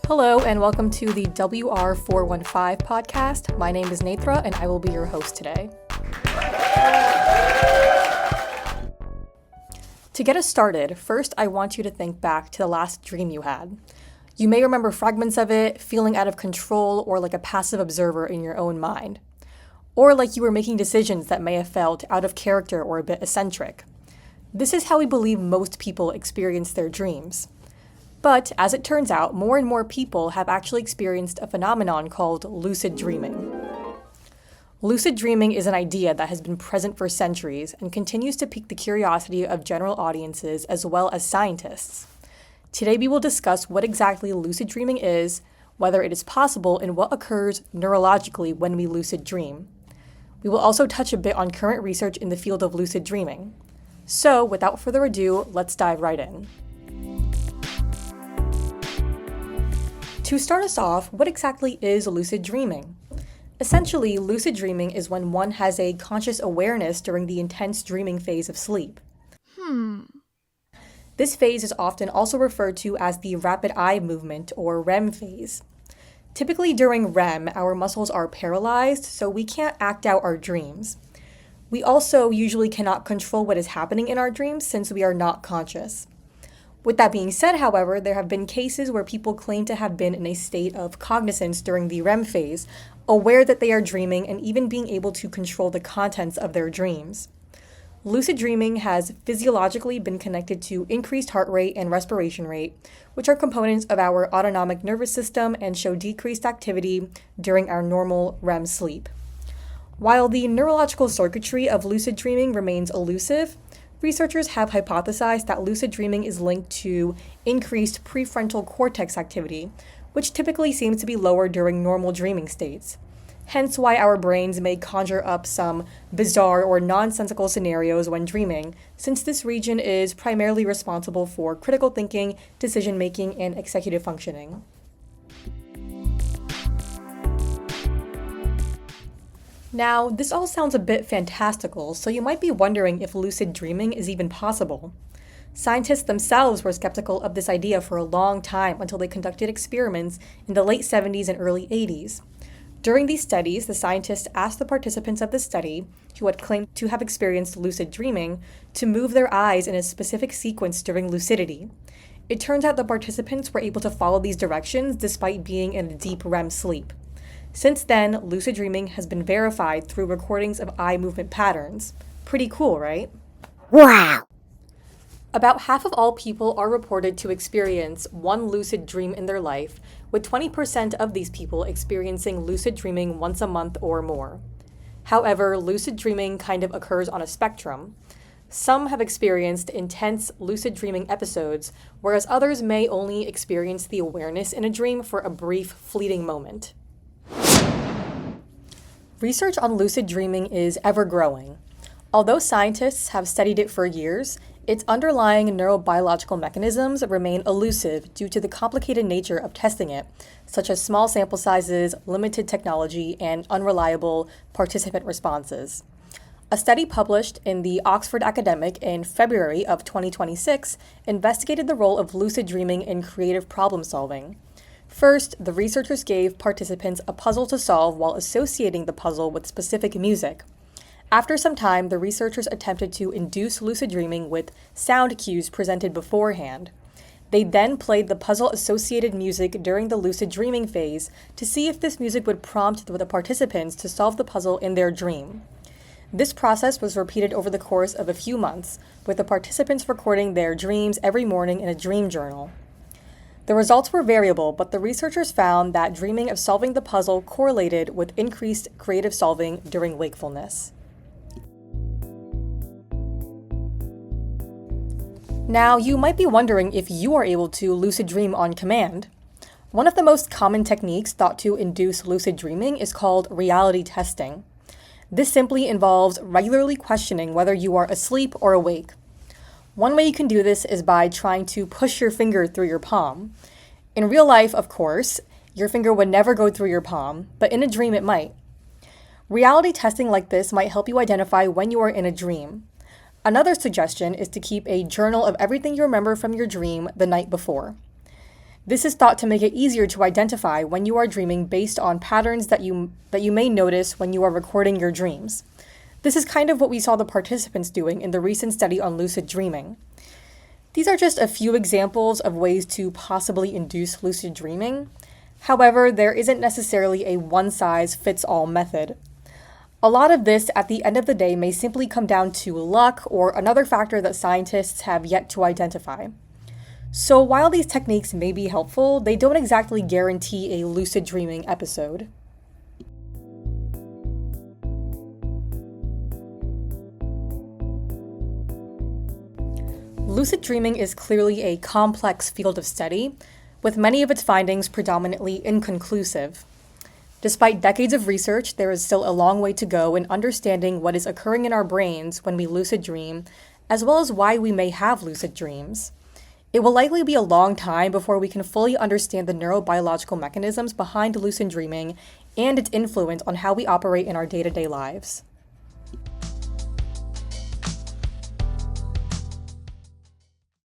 Hello and welcome to the WR415 podcast. My name is Nathra and I will be your host today. To get us started, first I want you to think back to the last dream you had. You may remember fragments of it, feeling out of control or like a passive observer in your own mind. Or like you were making decisions that may have felt out of character or a bit eccentric. This is how we believe most people experience their dreams. But, as it turns out, more and more people have actually experienced a phenomenon called lucid dreaming. Lucid dreaming is an idea that has been present for centuries and continues to pique the curiosity of general audiences as well as scientists. Today we will discuss what exactly lucid dreaming is, whether it is possible, and what occurs neurologically when we lucid dream. We will also touch a bit on current research in the field of lucid dreaming. So, without further ado, let's dive right in. To start us off, what exactly is lucid dreaming? Essentially, lucid dreaming is when one has a conscious awareness during the intense dreaming phase of sleep. This phase is often also referred to as the rapid eye movement or REM phase. Typically during REM, our muscles are paralyzed, so we can't act out our dreams. We also usually cannot control what is happening in our dreams since we are not conscious. With that being said, however, there have been cases where people claim to have been in a state of cognizance during the REM phase, aware that they are dreaming and even being able to control the contents of their dreams. Lucid dreaming has physiologically been connected to increased heart rate and respiration rate, which are components of our autonomic nervous system and show decreased activity during our normal REM sleep. While the neurological circuitry of lucid dreaming remains elusive, researchers have hypothesized that lucid dreaming is linked to increased prefrontal cortex activity, which typically seems to be lower during normal dreaming states. Hence why our brains may conjure up some bizarre or nonsensical scenarios when dreaming, since this region is primarily responsible for critical thinking, decision-making, and executive functioning. Now, this all sounds a bit fantastical, so you might be wondering if lucid dreaming is even possible. Scientists themselves were skeptical of this idea for a long time until they conducted experiments in the late 70s and early 80s. During these studies, the scientists asked the participants of the study, who had claimed to have experienced lucid dreaming, to move their eyes in a specific sequence during lucidity. It turns out the participants were able to follow these directions despite being in a deep REM sleep. Since then, lucid dreaming has been verified through recordings of eye movement patterns. Pretty cool, right? Wow! About half of all people are reported to experience one lucid dream in their life, with 20% of these people experiencing lucid dreaming once a month or more. However, lucid dreaming kind of occurs on a spectrum. Some have experienced intense lucid dreaming episodes, whereas others may only experience the awareness in a dream for a brief, fleeting moment. Research on lucid dreaming is ever-growing. Although scientists have studied it for years, its underlying neurobiological mechanisms remain elusive due to the complicated nature of testing it, such as small sample sizes, limited technology, and unreliable participant responses. A study published in the Oxford Academic in February of 2026 investigated the role of lucid dreaming in creative problem solving. First, the researchers gave participants a puzzle to solve while associating the puzzle with specific music. After some time, the researchers attempted to induce lucid dreaming with sound cues presented beforehand. They then played the puzzle-associated music during the lucid dreaming phase to see if this music would prompt the participants to solve the puzzle in their dream. This process was repeated over the course of a few months, with the participants recording their dreams every morning in a dream journal. The results were variable, but the researchers found that dreaming of solving the puzzle correlated with increased creative solving during wakefulness. Now, you might be wondering if you are able to lucid dream on command. One of the most common techniques thought to induce lucid dreaming is called reality testing. This simply involves regularly questioning whether you are asleep or awake. One way you can do this is by trying to push your finger through your palm. In real life, of course, your finger would never go through your palm, but in a dream it might. Reality testing like this might help you identify when you are in a dream. Another suggestion is to keep a journal of everything you remember from your dream the night before. This is thought to make it easier to identify when you are dreaming based on patterns that you may notice when you are recording your dreams. This is kind of what we saw the participants doing in the recent study on lucid dreaming. These are just a few examples of ways to possibly induce lucid dreaming. However, there isn't necessarily a one-size-fits-all method. A lot of this, at the end of the day, may simply come down to luck or another factor that scientists have yet to identify. So while these techniques may be helpful, they don't exactly guarantee a lucid dreaming episode. Lucid dreaming is clearly a complex field of study, with many of its findings predominantly inconclusive. Despite decades of research, there is still a long way to go in understanding what is occurring in our brains when we lucid dream, as well as why we may have lucid dreams. It will likely be a long time before we can fully understand the neurobiological mechanisms behind lucid dreaming and its influence on how we operate in our day-to-day lives.